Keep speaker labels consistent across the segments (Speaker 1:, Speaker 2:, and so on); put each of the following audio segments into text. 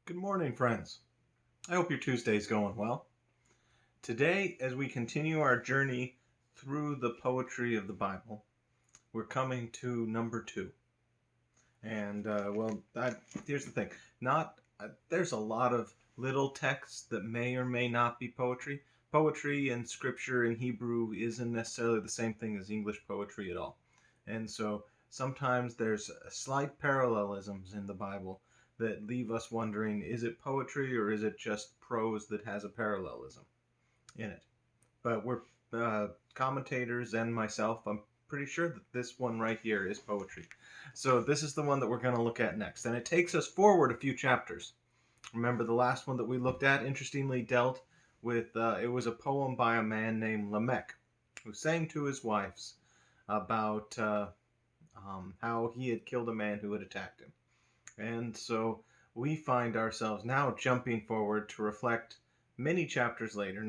Speaker 1: Good morning, friends. I hope your Tuesday's going well. Today, as we continue our journey through the poetry of the Bible, we're coming to number 2. And, here's the thing. There's a lot of little texts that may or may not be poetry. Poetry and scripture in Hebrew isn't necessarily the same thing as English poetry at all. And so sometimes there's slight parallelisms in the Bible that leave us wondering, is it poetry or is it just prose that has a parallelism in it? But we're commentators and myself, I'm pretty sure that this one right here is poetry. So this is the one that we're going to look at next. And it takes us forward a few chapters. Remember the last one that we looked at, interestingly dealt with, it was a poem by a man named Lamech, who sang to his wives about how he had killed a man who had attacked him. And so we find ourselves now jumping forward to reflect many chapters later,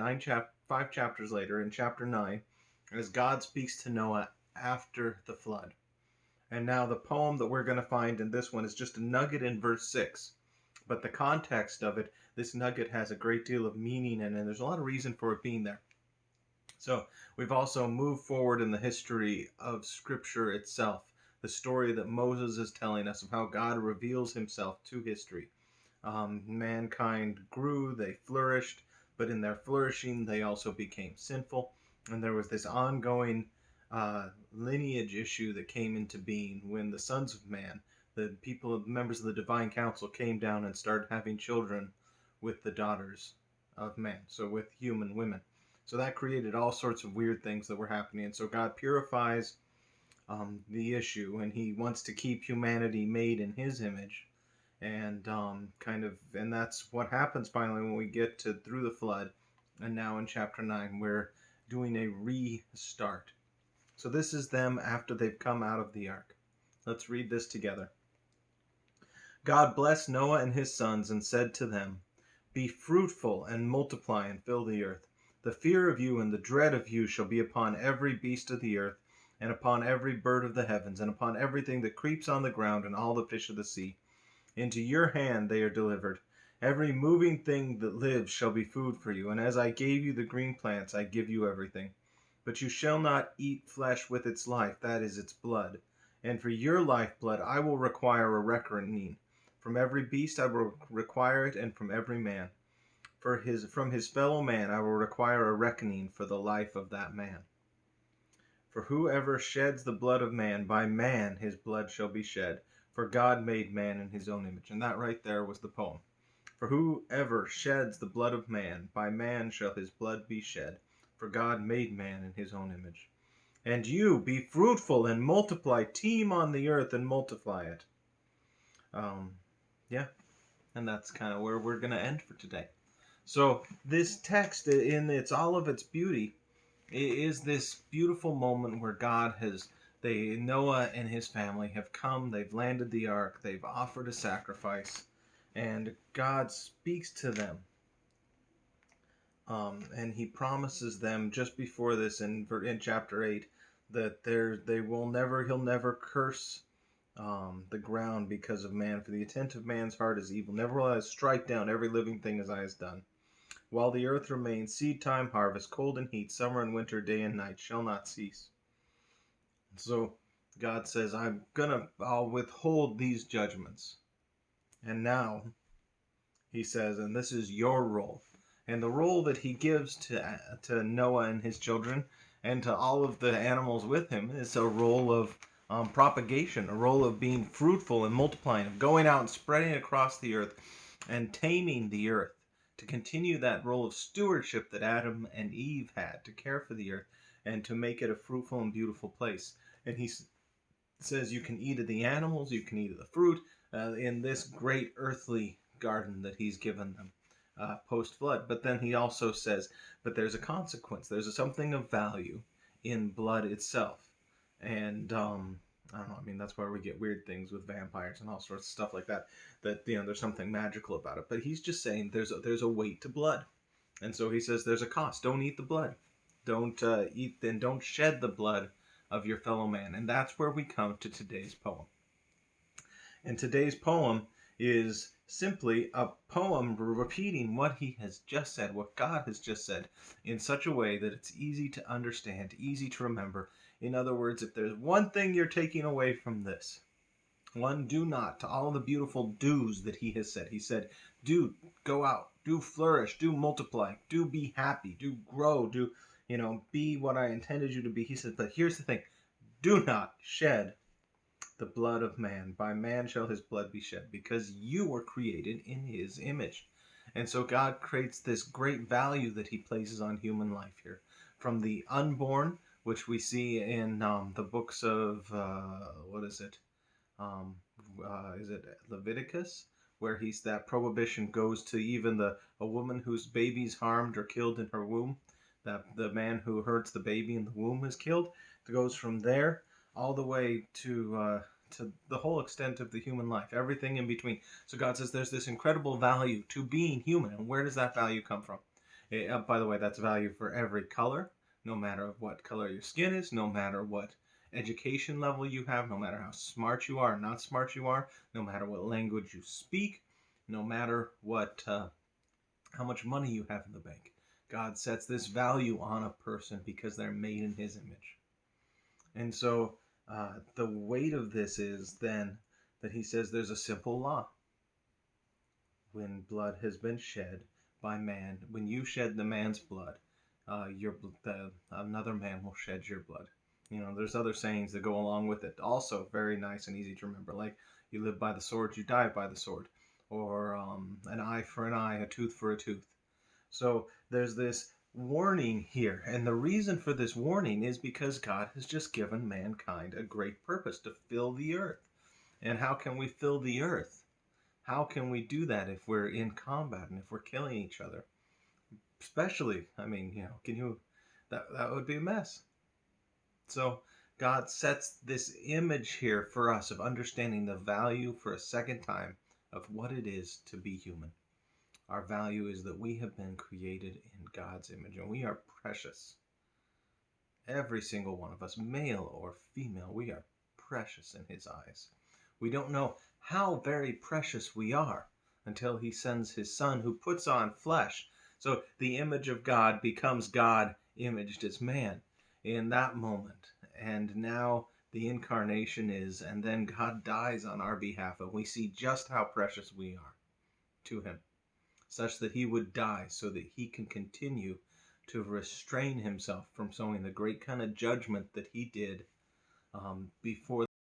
Speaker 1: 5 chapters later, in chapter 9, as God speaks to Noah after the flood. And now the poem that we're going to find in this one is just a nugget in verse 6. But the context of it, this nugget has a great deal of meaning in it, and there's a lot of reason for it being there. So we've also moved forward in the history of Scripture itself, the story that Moses is telling us of how God reveals himself to history. Mankind grew, they flourished, but in their flourishing, they also became sinful. And there was this ongoing lineage issue that came into being when the sons of man, the members of the divine council, came down and started having children with the daughters of man, so with human women. So that created all sorts of weird things that were happening. And so God purifies the issue, and he wants to keep humanity made in his image. And and that's what happens finally when we get to through the flood. And now in chapter 9, we're doing a restart. So this is them after they've come out of the ark. Let's read this together. God blessed Noah and his sons and said to them, "Be fruitful and multiply and fill the earth. The fear of you and the dread of you shall be upon every beast of the earth, and upon every bird of the heavens, and upon everything that creeps on the ground, and all the fish of the sea. Into your hand they are delivered. Every moving thing that lives shall be food for you, and as I gave you the green plants, I give you everything. But you shall not eat flesh with its life, that is its blood. And for your lifeblood I will require a reckoning. From every beast I will require it, and from every man. From his fellow man I will require a reckoning for the life of that man. For whoever sheds the blood of man, by man his blood shall be shed. For God made man in his own image." And that right there was the poem. For whoever sheds the blood of man, by man shall his blood be shed. For God made man in his own image. And you, be fruitful and multiply, teem on the earth and multiply it. Yeah, and that's kind of where we're going to end for today. So this text, in all of its beauty, is this beautiful moment where Noah and his family have come, they've landed the ark, they've offered a sacrifice, and God speaks to them. And he promises them just before this in chapter 8 that he'll never curse the ground because of man, for the intent of man's heart is evil. Never will I strike down every living thing as I has done. While the earth remains, seed time, harvest, cold and heat, summer and winter, day and night shall not cease. So God says, I'll withhold these judgments. And now, he says, and this is your role. And the role that he gives to Noah and his children and to all of the animals with him is a role of propagation, a role of being fruitful and multiplying, of going out and spreading across the earth and taming the earth, to continue that role of stewardship that Adam and Eve had, to care for the earth and to make it a fruitful and beautiful place. And he says you can eat of the animals, you can eat of the fruit in this great earthly garden that he's given them post-flood. But then he also says, but there's a consequence. There's something of value in blood itself. And I don't know, that's where we get weird things with vampires and all sorts of stuff like that, there's something magical about it. But he's just saying there's a weight to blood. And so he says there's a cost. Don't eat the blood. Don't don't shed the blood of your fellow man. And that's where we come to today's poem. And today's poem is simply a poem repeating what he has just said, what God has just said, in such a way that it's easy to understand, easy to remember. In other words, if there's one thing you're taking away from this, one, do not, to all the beautiful do's that he has said. He said, do go out, do flourish, do multiply, do be happy, do grow, do, be what I intended you to be. He said, but here's the thing, do not shed the blood of man. By man shall his blood be shed, because you were created in his image. And so God creates this great value that he places on human life here. From the unborn, which we see in the books of, what is it? Is it Leviticus, where that prohibition goes to even a woman whose baby's harmed or killed in her womb, that the man who hurts the baby in the womb is killed. It goes from there all the way to the whole extent of the human life, everything in between. So God says there's this incredible value to being human, and where does that value come from? By the way, that's value for every color, no matter what color your skin is, no matter what education level you have, no matter how smart you are or not smart you are, no matter what language you speak, no matter what how much money you have in the bank. God sets this value on a person because they're made in his image. And so the weight of this is then that he says there's a simple law. When blood has been shed by man, when you shed the man's blood, another man will shed your blood. There's other sayings that go along with it. Also very nice and easy to remember, like you live by the sword, you die by the sword, or an eye for an eye, a tooth for a tooth. So there's this warning here, and the reason for this warning is because God has just given mankind a great purpose to fill the earth. And how can we fill the earth? How can we do that if we're in combat and if we're killing each other? Especially, that would be a mess. So God sets this image here for us of understanding the value for a second time of what it is to be human. Our value is that we have been created in God's image, and we are precious. Every single one of us, male or female, we are precious in his eyes. We don't know how very precious we are until he sends his son who puts on flesh. So the image of God becomes God imaged as man in that moment. And now the incarnation is, and then God dies on our behalf, and we see just how precious we are to him, such that he would die so that he can continue to restrain himself from showing the great kind of judgment that he did before